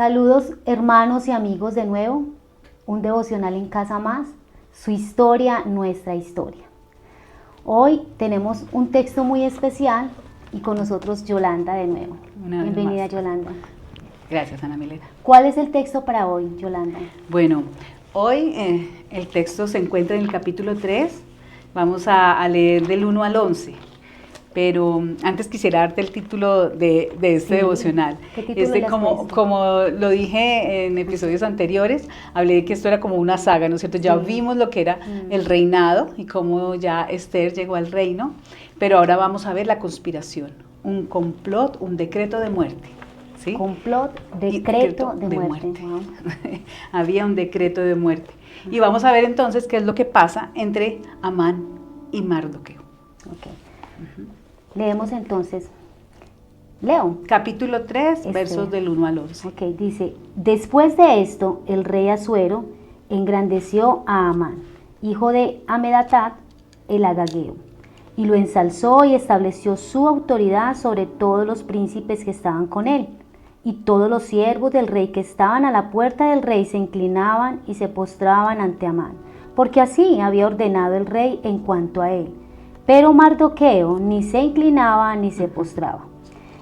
Saludos hermanos y amigos de nuevo, un devocional en casa más, su historia, nuestra historia. Hoy tenemos un texto muy especial y con nosotros Yolanda de nuevo. Bienvenida Yolanda. Gracias Ana Milena. ¿Cuál es el texto para hoy, Yolanda? Bueno, hoy el texto se encuentra en el capítulo 3, vamos a leer del 1 al 11. Pero antes quisiera darte el título de este devocional. ¿Qué título como lo dije en episodios anteriores, hablé de que esto era como una saga, ¿no es cierto? Ya vimos lo que era el reinado y cómo ya Esther llegó al reino, pero ahora vamos a ver la conspiración, un complot, un decreto de muerte. ¿Sí? Complot, decreto de muerte. Wow. Había un decreto de muerte. Y vamos a ver entonces qué es lo que pasa entre Amán y Mardoqueo. Okay. Leemos entonces. Leo. Capítulo 3, versos del 1 al 11. Ok, dice: Después de esto, el rey Asuero engrandeció a Amán, hijo de Hamedathat, el agageo, y lo ensalzó y estableció su autoridad sobre todos los príncipes que estaban con él. Y todos los siervos del rey que estaban a la puerta del rey se inclinaban y se postraban ante Amán, porque así había ordenado el rey en cuanto a él. Pero Mardoqueo ni se inclinaba ni se postraba.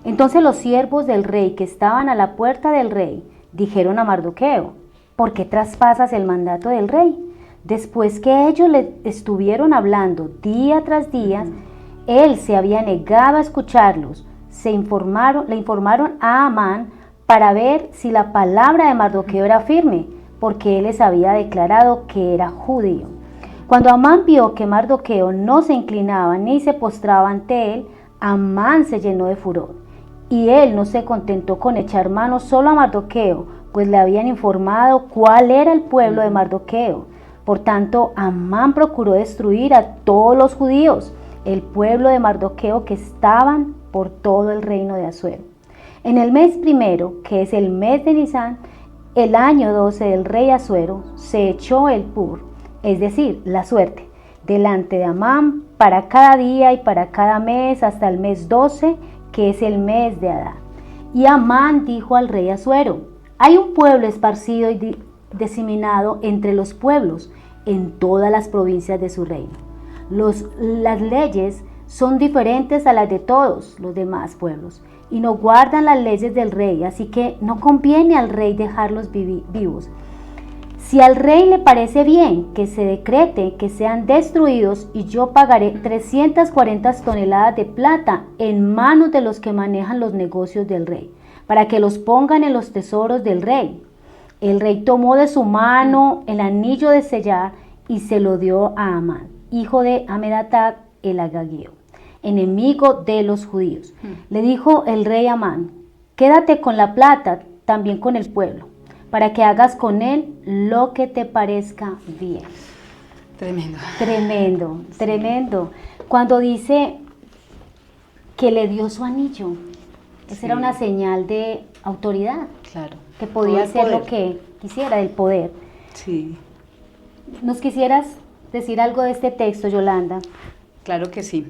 Entonces los siervos del rey que estaban a la puerta del rey dijeron a Mardoqueo: ¿por qué traspasas el mandato del rey? Después que ellos le estuvieron hablando día tras día, él se había negado a escucharlos. Le informaron a Amán para ver si la palabra de Mardoqueo era firme, porque él les había declarado que era judío. Cuando Amán vio que Mardoqueo no se inclinaba ni se postraba ante él, Amán se llenó de furor. Y él no se contentó con echar mano solo a Mardoqueo, pues le habían informado cuál era el pueblo de Mardoqueo. Por tanto, Amán procuró destruir a todos los judíos, el pueblo de Mardoqueo, que estaban por todo el reino de Asuero. En el mes primero, que es el mes de Nisán, el año 12 del rey Asuero, se echó el pur, es decir, la suerte, delante de Amán para cada día y para cada mes hasta el mes 12, que es el mes de Adar. Y Amán dijo al rey Asuero: hay un pueblo esparcido y diseminado entre los pueblos en todas las provincias de su reino. Las leyes son diferentes a las de todos los demás pueblos y no guardan las leyes del rey, así que no conviene al rey dejarlos vivos. Si al rey le parece bien que se decrete que sean destruidos, y yo pagaré 340 toneladas de plata en manos de los que manejan los negocios del rey, para que los pongan en los tesoros del rey. El rey tomó de su mano el anillo de sellar y se lo dio a Amán, hijo de Hamedathat el agageo, enemigo de los judíos. Le dijo el rey a Amán: quédate con la plata, también con el pueblo, para que hagas con él lo que te parezca bien. Tremendo. Cuando dice que le dio su anillo, esa era una señal de autoridad. Claro. Que podía hacer lo que quisiera, del poder. Sí. ¿Nos quisieras decir algo de este texto, Yolanda? Claro que sí.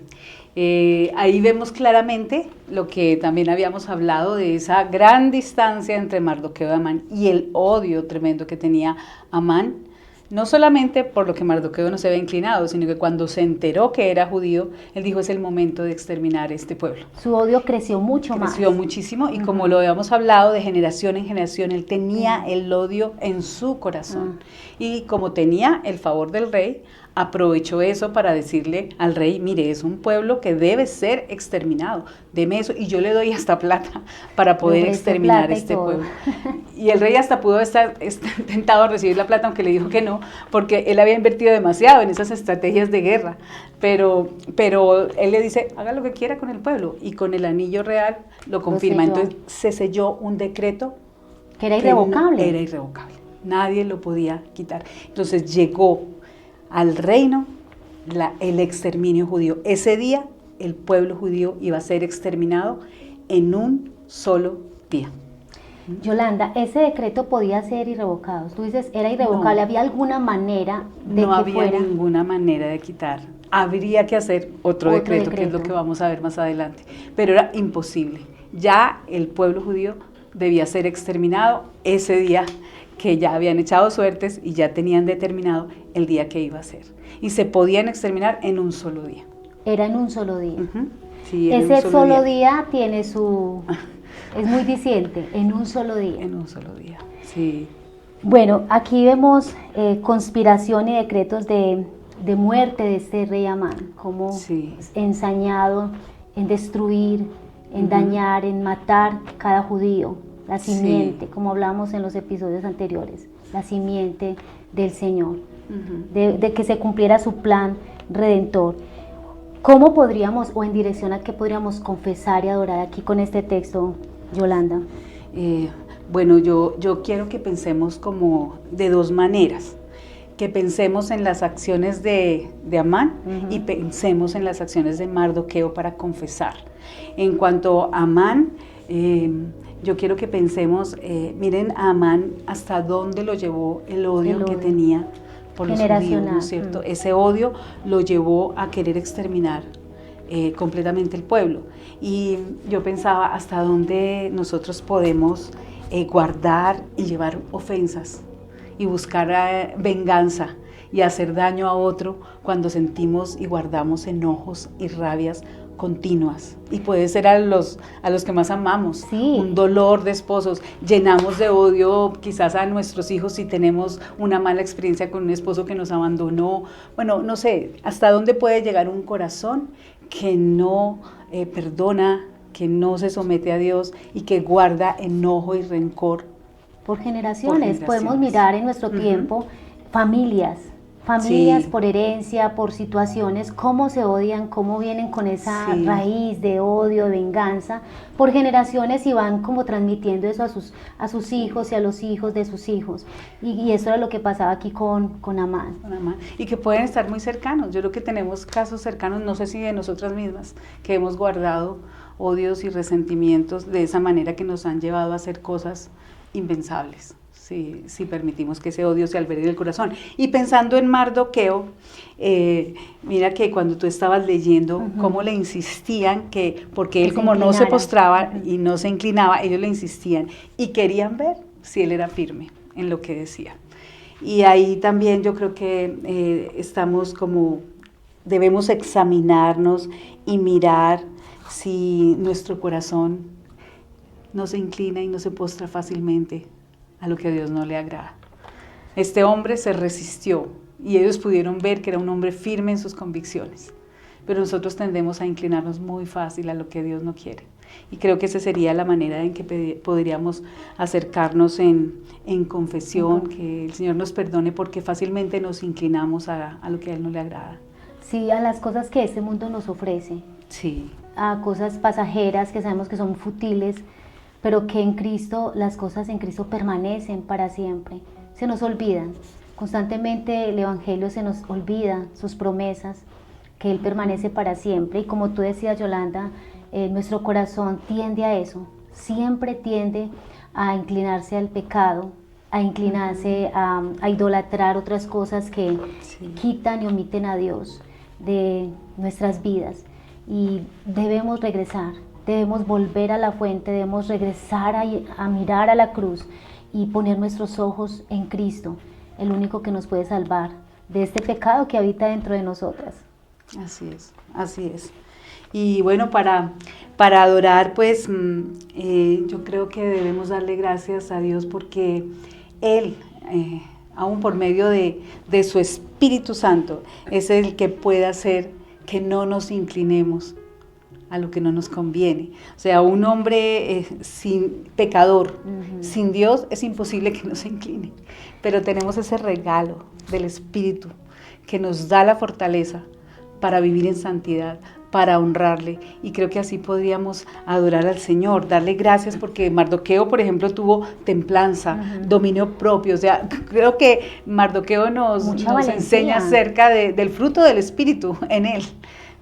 Ahí vemos claramente lo que también habíamos hablado de esa gran distancia entre Mardoqueo y Amán y el odio tremendo que tenía Amán, no solamente por lo que Mardoqueo no se había inclinado, sino que cuando se enteró que era judío, él dijo: es el momento de exterminar este pueblo. Su odio creció mucho más. Creció muchísimo y como lo habíamos hablado de generación en generación, él tenía el odio en su corazón. Y como tenía el favor del rey, aprovechó eso para decirle al rey: mire, es un pueblo que debe ser exterminado, deme eso y yo le doy hasta plata para poder exterminar este pueblo. Y el rey hasta pudo estar tentado a recibir la plata, aunque le dijo que no, porque él había invertido demasiado en esas estrategias de guerra, pero él le dice: haga lo que quiera con el pueblo, y con el anillo real lo confirma. Entonces se selló un decreto que era irrevocable. Era irrevocable, nadie lo podía quitar. Entonces llegó al reino el exterminio judío. Ese día el pueblo judío iba a ser exterminado en un solo día. Yolanda, ese decreto podía ser irrevocado. Tú dices, era irrevocable. No, ¿había alguna manera de no que había fuera? ninguna manera de quitar. Habría que hacer otro decreto, que es lo que vamos a ver más adelante. Pero era imposible. Ya el pueblo judío debía ser exterminado ese día, que ya habían echado suertes y ya tenían determinado el día que iba a ser. Y se podían exterminar en un solo día. Era en un solo día. Sí, en Ese un solo día tiene su... es muy diciente, en un solo día. En un solo día, sí. Bueno, aquí vemos conspiración y decretos de muerte de este rey Amán, como ensañado en destruir, en dañar, en matar cada judío, la simiente, como hablamos en los episodios anteriores, la simiente del Señor, de que se cumpliera su plan redentor. ¿Cómo podríamos, o en dirección a qué podríamos confesar y adorar aquí con este texto, Yolanda? Bueno, yo quiero que pensemos como de dos maneras, que pensemos en las acciones de Amán y pensemos en las acciones de Mardoqueo para confesar. En cuanto a Amán, yo quiero que pensemos, miren a Amán hasta dónde lo llevó el odio que tenía por los judíos, ¿no es cierto? Ese odio lo llevó a querer exterminar completamente el pueblo. Y yo pensaba hasta dónde nosotros podemos guardar y llevar ofensas y buscar venganza y hacer daño a otro cuando sentimos y guardamos enojos y rabias continuas, y puede ser a los que más amamos, un dolor de esposos, llenamos de odio quizás a nuestros hijos si tenemos una mala experiencia con un esposo que nos abandonó. Bueno, no sé, hasta dónde puede llegar un corazón que no perdona, que no se somete a Dios y que guarda enojo y rencor. Por generaciones. Podemos mirar en nuestro tiempo familias por herencia, por situaciones, cómo se odian, cómo vienen con esa raíz de odio, de venganza, por generaciones, y van como transmitiendo eso a sus hijos y a los hijos de sus hijos. Y eso era lo que pasaba aquí con Amán. Y que pueden estar muy cercanos. Yo creo que tenemos casos cercanos, no sé si de nosotras mismas, que hemos guardado odios y resentimientos de esa manera que nos han llevado a hacer cosas impensables. Si permitimos que ese odio se albergue en el corazón. Y pensando en Mardoqueo, mira que cuando tú estabas leyendo cómo le insistían, porque él como no se postraba y no se inclinaba, ellos le insistían y querían ver si él era firme en lo que decía. Y ahí también yo creo que estamos como, debemos examinarnos y mirar si nuestro corazón no se inclina y no se postra fácilmente a lo que a Dios no le agrada. Este hombre se resistió y ellos pudieron ver que era un hombre firme en sus convicciones, pero nosotros tendemos a inclinarnos muy fácil a lo que Dios no quiere. Y creo que esa sería la manera en que podríamos acercarnos en confesión, que el Señor nos perdone porque fácilmente nos inclinamos a lo que a Él no le agrada. Sí, a las cosas que este mundo nos ofrece. Sí. A cosas pasajeras que sabemos que son futiles, pero que en Cristo, las cosas en Cristo permanecen para siempre. Se nos olvidan. Constantemente el Evangelio se nos olvida, sus promesas, que Él permanece para siempre. Y como tú decías, Yolanda, nuestro corazón tiende a eso. Siempre tiende a inclinarse al pecado, a inclinarse a idolatrar otras cosas que quitan y omiten a Dios de nuestras vidas. Y debemos regresar. Debemos volver a la fuente, debemos regresar a mirar a la cruz y poner nuestros ojos en Cristo, el único que nos puede salvar de este pecado que habita dentro de nosotras. Así es. Y bueno, para adorar, pues yo creo que debemos darle gracias a Dios porque Él, aún por medio de su Espíritu Santo, es el que puede hacer que no nos inclinemos a lo que no nos conviene. O sea, un hombre sin pecador, sin Dios, es imposible que no se incline. Pero tenemos ese regalo del Espíritu que nos da la fortaleza para vivir en santidad, para honrarle. Y creo que así podríamos adorar al Señor, darle gracias porque Mardoqueo, por ejemplo, tuvo templanza, dominio propio. O sea, creo que Mardoqueo nos enseña acerca del fruto del Espíritu en él.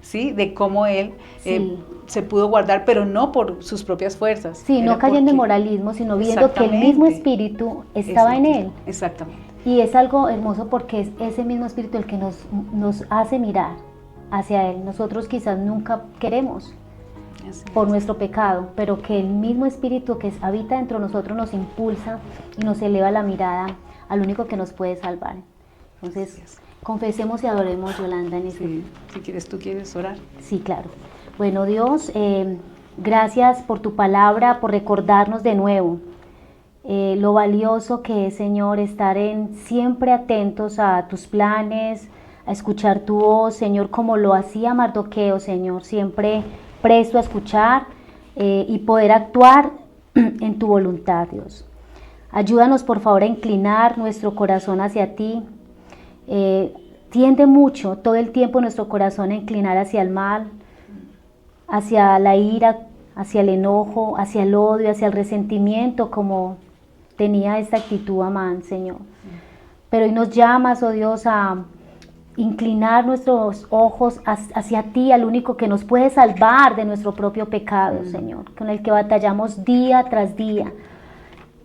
¿Sí? De cómo él se pudo guardar, pero no por sus propias fuerzas. Sí, no cayendo en moralismo, sino viendo que el mismo Espíritu estaba en él. Exactamente. Y es algo hermoso porque es ese mismo Espíritu el que nos hace mirar hacia Él. Nosotros quizás nunca queremos, Así por es. nuestro pecado, pero que el mismo Espíritu que habita dentro de nosotros nos impulsa y nos eleva la mirada al único que nos puede salvar. Entonces, Así es. confesemos y adoremos, Yolanda, en este. Sí, si quieres, tú quieres orar. Sí, claro. Bueno, Dios, gracias por tu palabra, por recordarnos de nuevo lo valioso que es, Señor, estar siempre atentos a tus planes, a escuchar tu voz, Señor, como lo hacía Mardoqueo, Señor, siempre presto a escuchar y poder actuar en tu voluntad, Dios. Ayúdanos, por favor, a inclinar nuestro corazón hacia ti. Tiende mucho todo el tiempo nuestro corazón a inclinar hacia el mal, hacia la ira, hacia el enojo, hacia el odio, hacia el resentimiento, como tenía esta actitud Amán, Señor. Pero hoy nos llamas, oh Dios, a inclinar nuestros ojos hacia ti, al único que nos puede salvar de nuestro propio pecado, Señor, con el que batallamos día tras día,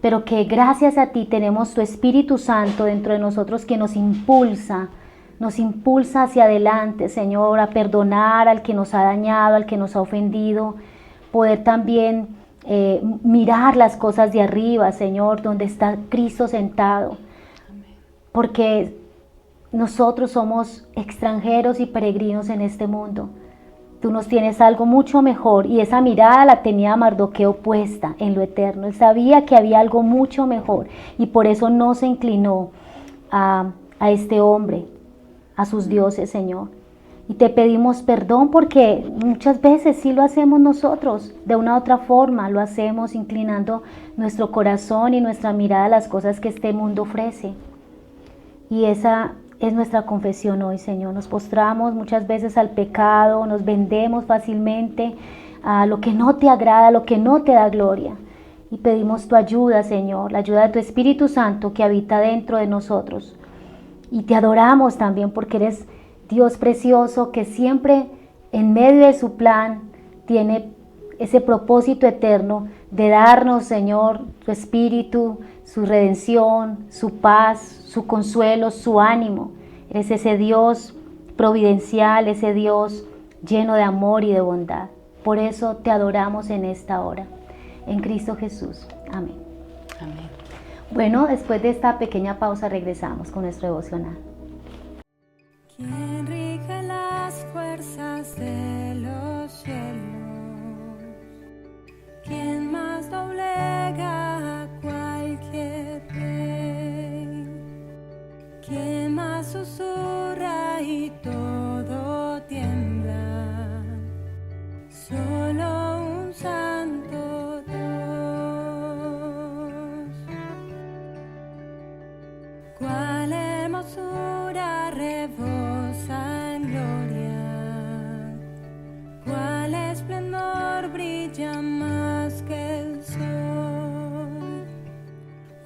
pero que gracias a ti tenemos tu Espíritu Santo dentro de nosotros que nos impulsa hacia adelante, Señor, a perdonar al que nos ha dañado, al que nos ha ofendido, poder también mirar las cosas de arriba, Señor, donde está Cristo sentado, porque nosotros somos extranjeros y peregrinos en este mundo. Tú nos tienes algo mucho mejor, y esa mirada la tenía Mardoqueo puesta en lo eterno. Él sabía que había algo mucho mejor y por eso no se inclinó a este hombre, a sus dioses, Señor. Y te pedimos perdón porque muchas veces sí lo hacemos nosotros, de una u otra forma lo hacemos inclinando nuestro corazón y nuestra mirada a las cosas que este mundo ofrece. Y esa es nuestra confesión hoy, Señor. Nos postramos muchas veces al pecado, nos vendemos fácilmente a lo que no te agrada, a lo que no te da gloria. Y pedimos tu ayuda, Señor, la ayuda de tu Espíritu Santo que habita dentro de nosotros. Y te adoramos también porque eres Dios precioso que siempre en medio de su plan tiene ese propósito eterno de darnos, Señor, tu Espíritu, su redención, su paz, su consuelo, su ánimo. Eres ese Dios providencial, ese Dios lleno de amor y de bondad. Por eso te adoramos en esta hora. En Cristo Jesús. Amén. Amén. Bueno, después de esta pequeña pausa regresamos con nuestro devocional. ¿Quién rige las fuerzas de los cielos? ¿Quién más doblega a cualquier rey? ¿Quién más susurra y todo tiembla? Solo un santo Dios. ¿Cuál hermosura rebosa en gloria? ¿Cuál esplendor brilla más que el sol?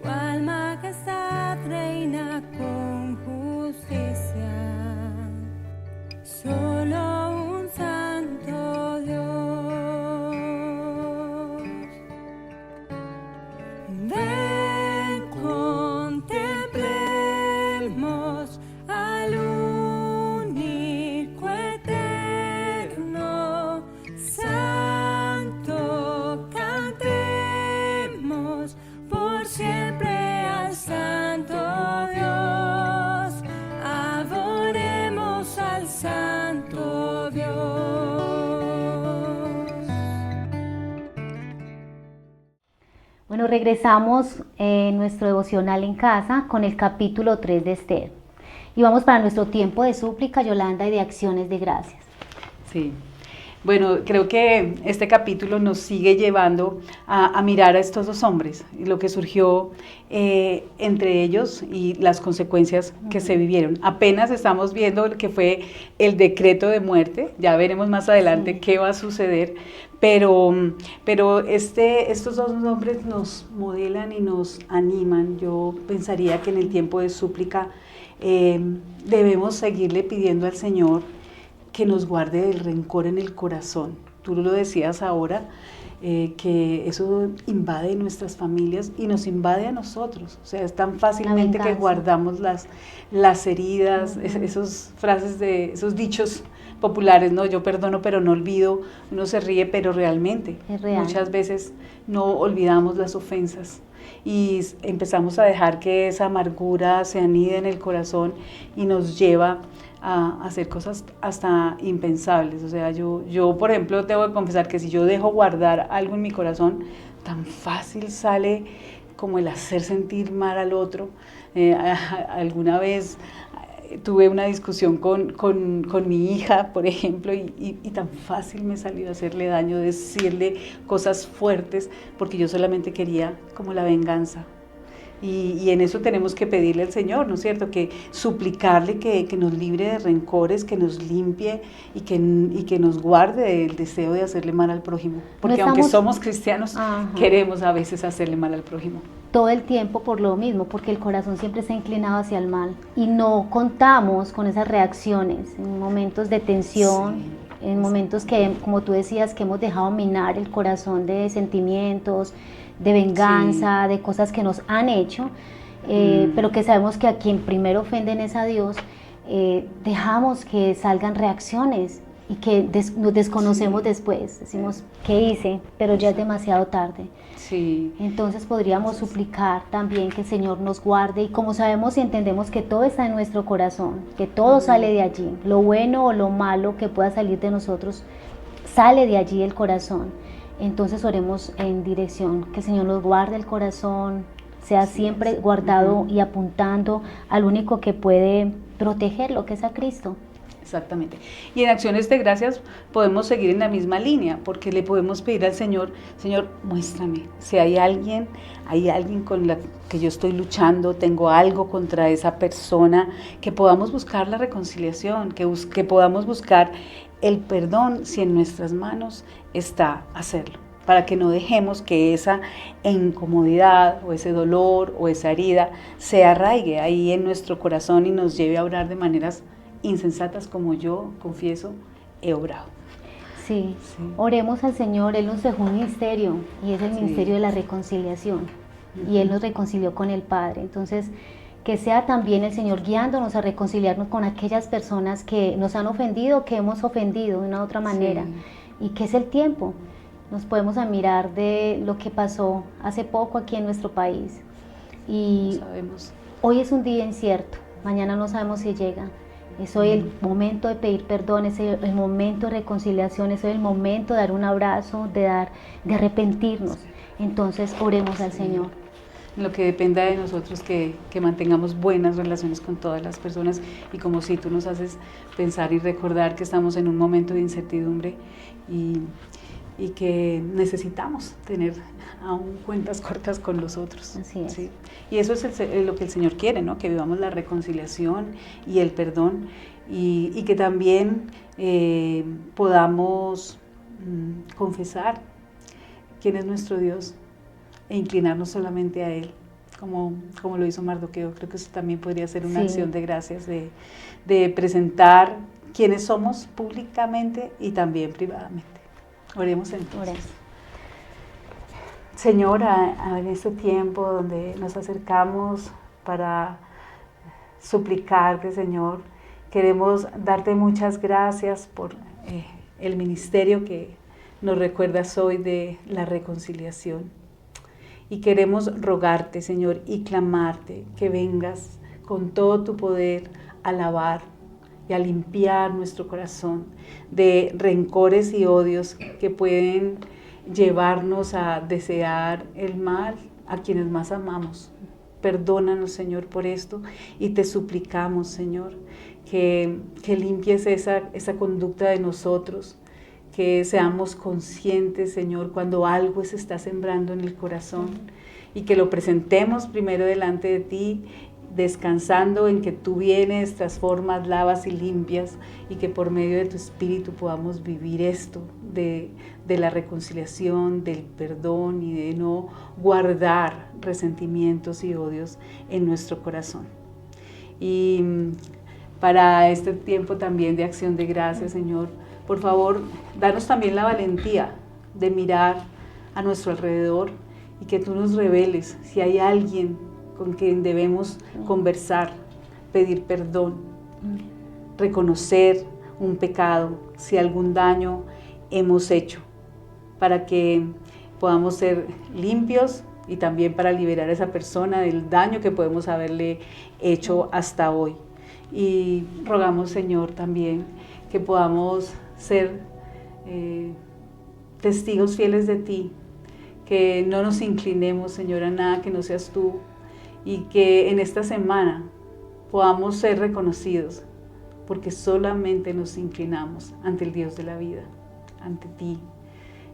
¿Cuál majestad reina con justicia? Solo un santo Dios. Ven, contemplemos al único eterno, santo, cantemos por siempre al santo Dios, adoremos al santo Dios. Bueno, regresamos en nuestro devocional en casa con el capítulo 3 de Esther. Y vamos para nuestro tiempo de súplica, Yolanda, y de acciones de gracias. Sí. Bueno, creo que este capítulo nos sigue llevando a mirar a estos dos hombres y lo que surgió entre ellos y las consecuencias que se vivieron. Apenas estamos viendo lo que fue el decreto de muerte, ya veremos más adelante qué va a suceder, pero estos dos hombres nos modelan y nos animan. Yo pensaría que en el tiempo de súplica debemos seguirle pidiendo al Señor que nos guarde del rencor en el corazón, tú lo decías ahora, que eso invade nuestras familias y nos invade a nosotros. O sea, es tan fácilmente que guardamos las heridas, esas frases esos dichos populares, ¿no? Yo perdono pero no olvido, uno se ríe pero realmente muchas veces no olvidamos las ofensas y empezamos a dejar que esa amargura se anide en el corazón y nos lleva a hacer cosas hasta impensables. O sea, yo por ejemplo tengo que confesar que si yo dejo guardar algo en mi corazón, tan fácil sale como el hacer sentir mal al otro. Alguna vez tuve una discusión con mi hija, por ejemplo, y tan fácil me salió hacerle daño, decirle cosas fuertes, porque yo solamente quería como la venganza. Y en eso tenemos que pedirle al Señor, ¿no es cierto? Que suplicarle que nos libre de rencores, que nos limpie y que nos guarde del deseo de hacerle mal al prójimo. Porque aunque somos cristianos, queremos a veces hacerle mal al prójimo. Todo el tiempo por lo mismo, porque el corazón siempre está inclinado hacia el mal. Y no contamos con esas reacciones en momentos de tensión, en momentos que, como tú decías, que hemos dejado minar el corazón de sentimientos, de venganza, de cosas que nos han hecho, pero que sabemos que a quien primero ofenden es a Dios, dejamos que salgan reacciones y que nos desconocemos después, decimos, ¿qué hice? Pero ya es demasiado tarde. Sí. Entonces podríamos suplicar también que el Señor nos guarde, y como sabemos y entendemos que todo está en nuestro corazón, que todo sale de allí, lo bueno o lo malo que pueda salir de nosotros, sale de allí el corazón. Entonces oremos en dirección, que el Señor nos guarde el corazón, sea siempre guardado y apuntando al único que puede protegerlo, que es a Cristo. Exactamente. Y en acciones de gracias podemos seguir en la misma línea, porque le podemos pedir al Señor, Señor, muéstrame, si hay alguien con la que yo estoy luchando, tengo algo contra esa persona, que podamos buscar la reconciliación, que podamos buscar el perdón si en nuestras manos está hacerlo, para que no dejemos que esa incomodidad o ese dolor o esa herida se arraigue ahí en nuestro corazón y nos lleve a obrar de maneras insensatas como yo, confieso, he obrado. Sí, oremos al Señor. Él nos dejó un ministerio y es el ministerio de la reconciliación, y Él nos reconcilió con el Padre. Entonces, que sea también el Señor guiándonos a reconciliarnos con aquellas personas que nos han ofendido, que hemos ofendido de una u otra manera, y que es el tiempo. Nos podemos admirar de lo que pasó hace poco aquí en nuestro país, y hoy es un día incierto, mañana no sabemos si llega. Es hoy el momento de pedir perdón, es el momento de reconciliación, es hoy el momento de dar un abrazo, de arrepentirnos. Entonces oremos al Señor. Lo que dependa de nosotros, que mantengamos buenas relaciones con todas las personas, y como si tú nos haces pensar y recordar que estamos en un momento de incertidumbre y que necesitamos tener aún cuentas cortas con los otros. Así es. ¿Sí? Y eso es lo que el Señor quiere, ¿no? Que vivamos la reconciliación y el perdón, y que también podamos confesar quién es nuestro Dios e inclinarnos solamente a Él, como lo hizo Mardoqueo. Creo que eso también podría ser una acción de gracias, de presentar quiénes somos públicamente y también privadamente. Oremos entonces. Oremos. Señor, en este tiempo donde nos acercamos para suplicarte, Señor, queremos darte muchas gracias por el ministerio que nos recuerdas hoy de la reconciliación. Y queremos rogarte, Señor, y clamarte que vengas con todo tu poder a lavar y a limpiar nuestro corazón de rencores y odios que pueden llevarnos a desear el mal a quienes más amamos. Perdónanos, Señor, por esto, y te suplicamos, Señor, que limpies esa conducta de nosotros, que seamos conscientes, Señor, cuando algo se está sembrando en el corazón, y que lo presentemos primero delante de ti, descansando en que tú vienes, transformas, lavas y limpias, y que por medio de tu Espíritu podamos vivir esto de la reconciliación, del perdón, y de no guardar resentimientos y odios en nuestro corazón. Y para este tiempo también de acción de gracias, Señor. Por favor, danos también la valentía de mirar a nuestro alrededor y que tú nos reveles si hay alguien con quien debemos conversar, pedir perdón, reconocer un pecado, si algún daño hemos hecho, para que podamos ser limpios y también para liberar a esa persona del daño que podemos haberle hecho hasta hoy. Y rogamos, Señor, también que podamos ser testigos fieles de ti, que no nos inclinemos, Señor, a nada que no seas tú, y que en esta semana podamos ser reconocidos, porque solamente nos inclinamos ante el Dios de la vida, ante ti,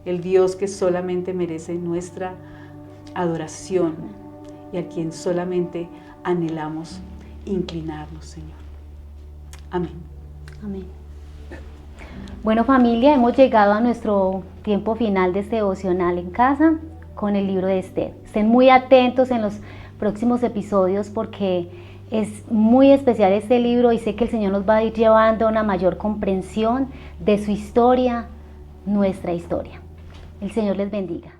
el Dios que solamente merece nuestra adoración y a quien solamente anhelamos inclinarnos, Señor. Amén. Amén. Bueno, familia, hemos llegado a nuestro tiempo final de este devocional en casa con el libro de Esther. Estén muy atentos en los próximos episodios porque es muy especial este libro y sé que el Señor nos va a ir llevando a una mayor comprensión de su historia, nuestra historia. El Señor les bendiga.